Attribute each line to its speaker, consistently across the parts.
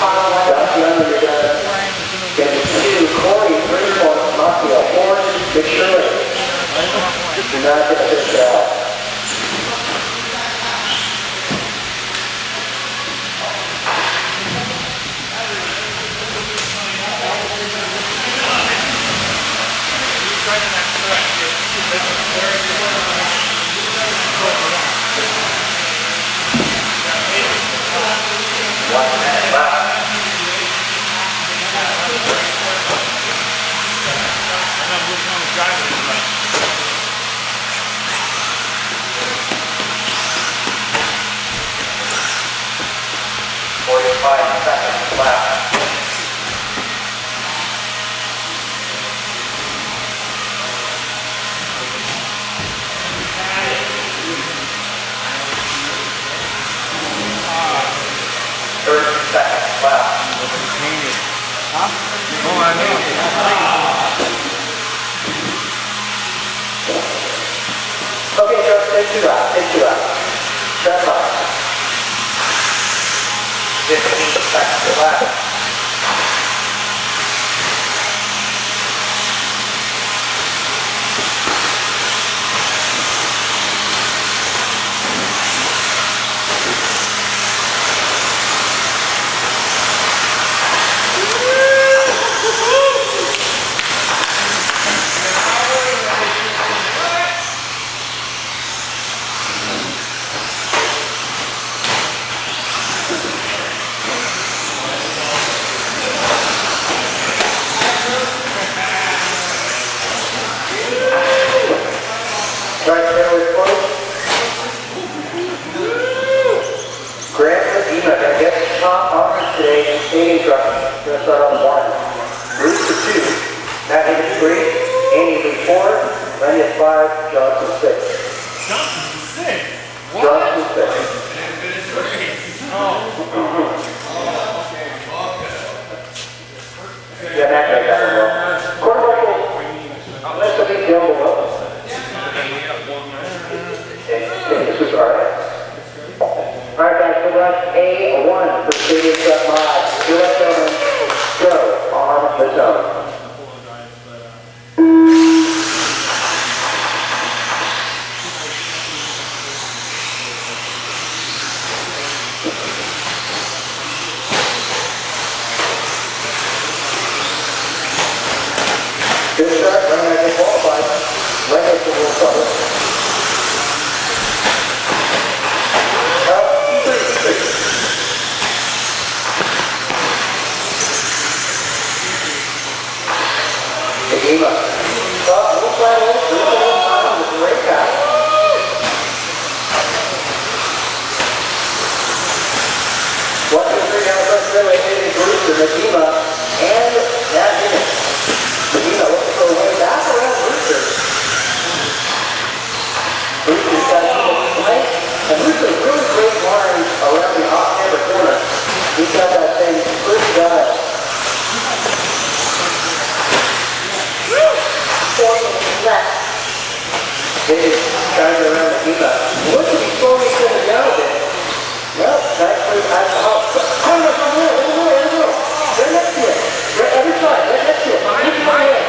Speaker 1: Josh Young, you're done. Get 2, Corey, 3 points, Mafia, 4, Big Shirley. Do not get this out. Okay, Joe, take 2 out. Take 2 out. Step up. 15 seconds left. Skating truck, going to start on 1. Bruce to 2, Matt Higgins 3, Andy Lee 4, Randy at 5, Johnson 6.
Speaker 2: Johnson 6? What?
Speaker 1: Johnson 6. Yeah, Matt made that one well. Court marshal, let's look at down below. This is alright. Alright guys, so that's A1 for Stadium Truck Mod. Your left gentlemen, go on the zone. Good start, running as they qualified. Right as the will start. Ema. We'll try to do a little time with the great guy. What do you think out of the way Bruce and Nakima and that unit? Nakima looking for a way back around Brewster. Brewster's got a play, and Brewster's really great lines around the off-camber corner. He's got that thing pretty dialed. Dave trying to around the Eva. Look at he's slowing each other down a bit. Well, actually, come on, there we go. Right next to it. Right, other side, right next to it. Push it away.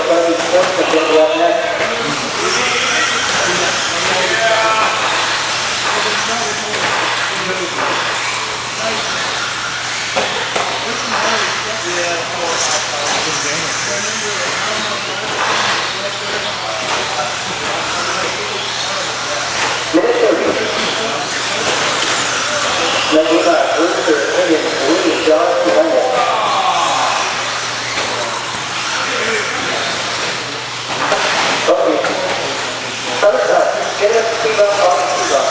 Speaker 1: Sunday Sportsman will be up next. Minnesota, Brewster, Higgins, Lee, John, Wendell. Okay. First up, get us Steve up on Steve up.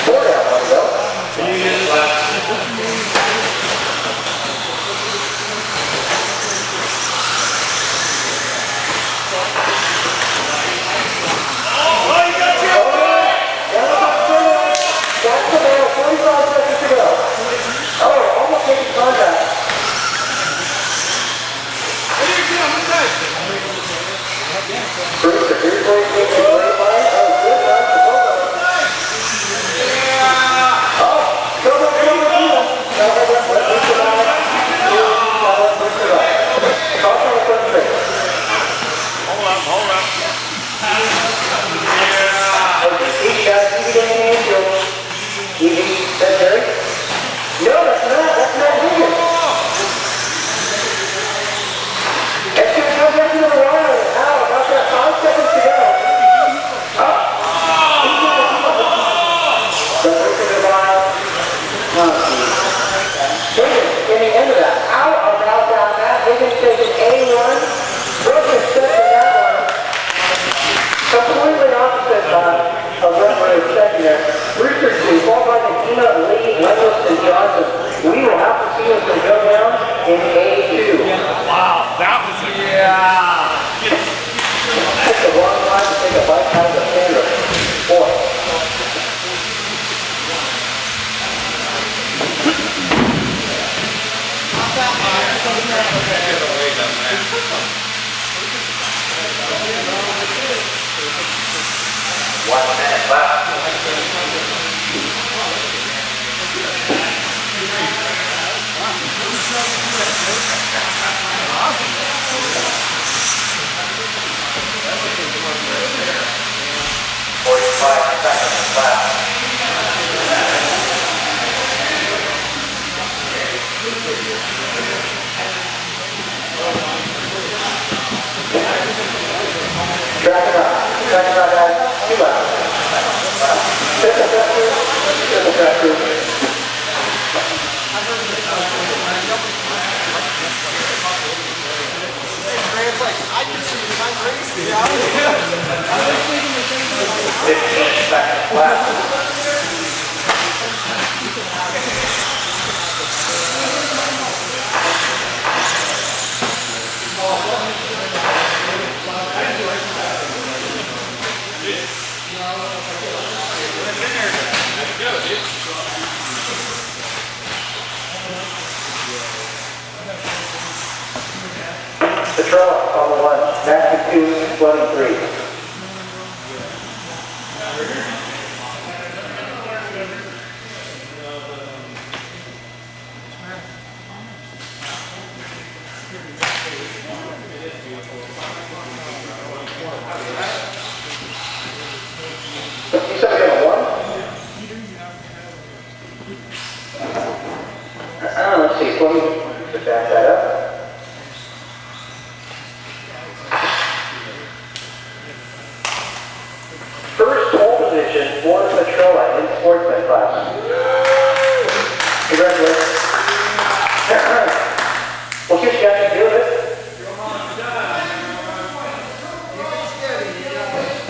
Speaker 1: Four down, one go. Brewster, here's where you take the great line. Oh, good run for both of them. Oh, go, go, go, go, go. Now, let's push it out. Now, let's push it out. Cross on the front straight.
Speaker 2: Hold up, hold up.
Speaker 1: Okay, each guy, easy getting in the infield. Easy, that's Terry. No, that's not Higgins. That's going to come back to the wire. Now, about that 5 seconds to go. Up. The first to the line. Higgins getting into that. Out about that. Higgins taking A1. Broken steps in that one. Completely opposite of what we're expecting there. Brewster 2, followed by Nakima, Lee, Wendell, and Johnson. We will have to see what's going to go down in A2.
Speaker 2: Wow, that was a
Speaker 1: Took the wrong time to take a bite out of the finger. Boy. One minute left. Track it up, guys. 2 left. Triple track through.
Speaker 2: It's like, I can see my race.
Speaker 1: 15 seconds left. Petrella on the 1, Matthew 2, floating 3. You said we got a 1? Let's see, let me back that up. First pole position for Petrella in sportsman class. Congratulations. We'll get you guys to do it.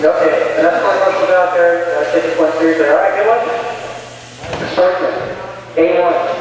Speaker 1: Okay, and that's my marshals out there. Taking 1 3. All right, good one. Sportsman, A1.